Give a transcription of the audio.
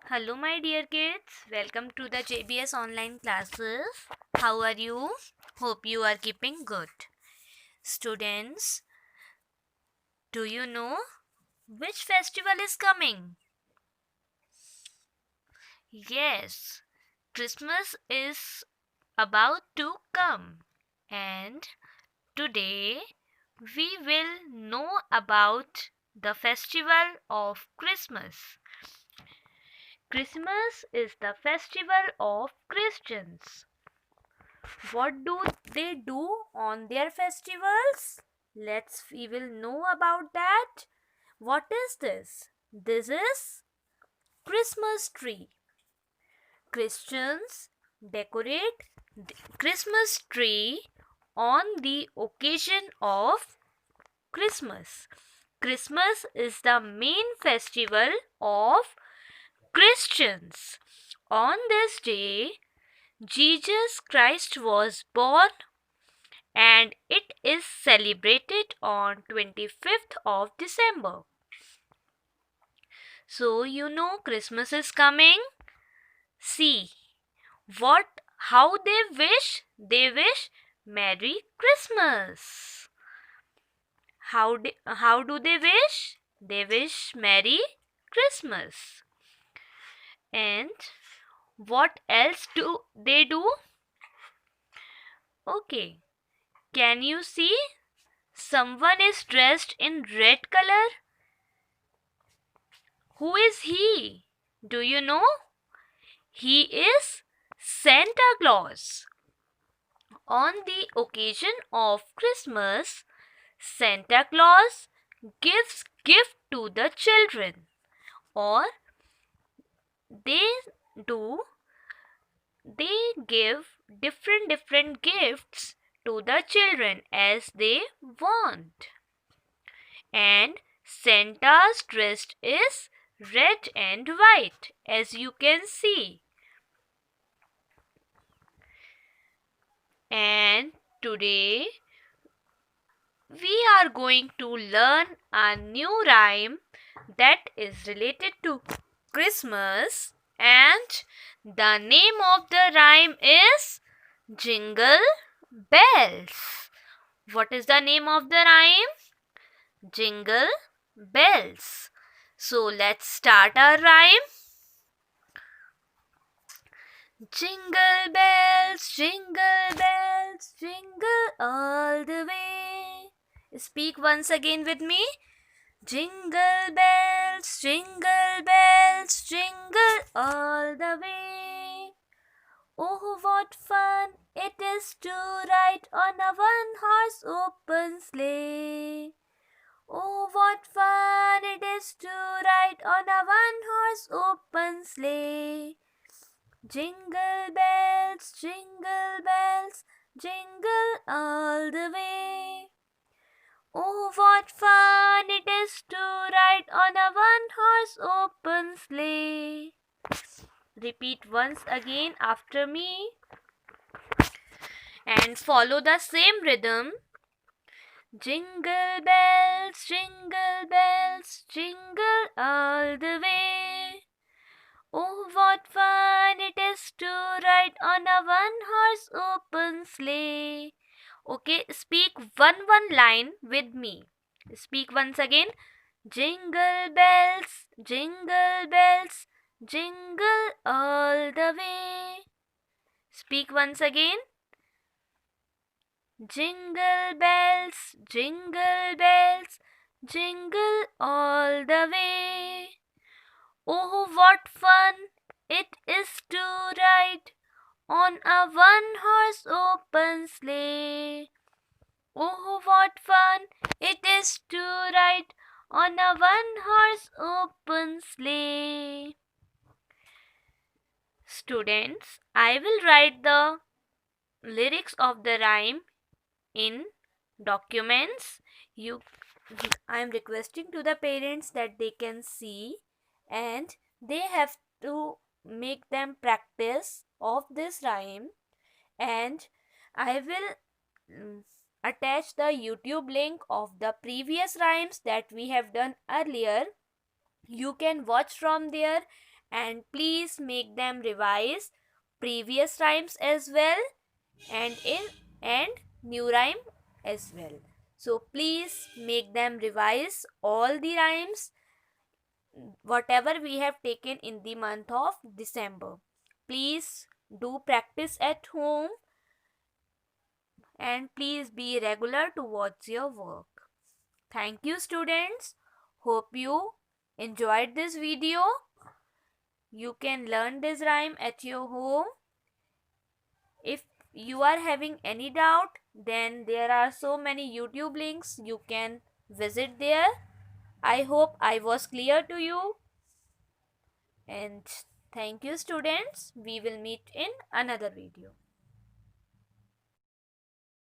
Hello, my dear kids. Welcome to the JBS online classes. How are you? Hope you are keeping good. Students, do you know which festival is coming? Yes, Christmas is about to come. And today we will know about the festival of Christmas. Christmas is the festival of Christians. What do they do on their festivals? We will know about that. What is this? This is Christmas tree. Christians decorate the Christmas tree on the occasion of Christmas. Christmas is the main festival of Christians. On this day, Jesus Christ was born and it is celebrated on 25th of December. So you know Christmas is coming. See what how they wish. They wish Merry Christmas. How do they wish? They wish Merry Christmas. And what else do they do? Okay. Can you see? Someone is dressed in red color. Who is he? Do you know? He is Santa Claus. On the occasion of Christmas, Santa Claus gives gift to the children, or they do they give different gifts to the children as they want. And Santa's dress is red and white, as you can see. And today we are going to learn a new rhyme that is related to Christmas, and the name of the rhyme is Jingle Bells. What is the name of the rhyme? Jingle Bells. So let's start our rhyme. Jingle bells, jingle all the way. Speak once again with me. Jingle bells, jingle all the way. Oh, what fun it is to ride on a one-horse open sleigh. Oh, what fun it is to ride on a one-horse open sleigh. Jingle bells, jingle all the way. Oh, what fun it is to ride on a one-horse open sleigh. Repeat once again after me and follow the same rhythm. Jingle bells, jingle all the way. Oh, what fun it is to ride on a one-horse open sleigh. Okay, speak one line with me. Speak once again. Jingle bells, jingle all the way. Speak once again. Jingle bells, jingle all the way. Oh, what fun it is to ride on a one-horse open sleigh. Oh, what fun it is to ride on a one-horse open sleigh. Students, I will write the lyrics of the rhyme in documents. I am requesting to the parents that they can see and they have to make them practice of this rhyme, and I will attach the YouTube link of the previous rhymes that we have done earlier. You can watch from there and please make them revise previous rhymes as well, and new rhyme as well. So please make them revise all the rhymes whatever we have taken in the month of December. Please do practice at home, and please be regular towards your work. Thank you, students. Hope you enjoyed this video. You can learn this rhyme at your home. If you are having any doubt, then there are so many YouTube links you can visit there. I hope I was clear to you. And thank you, students. We will meet in another video.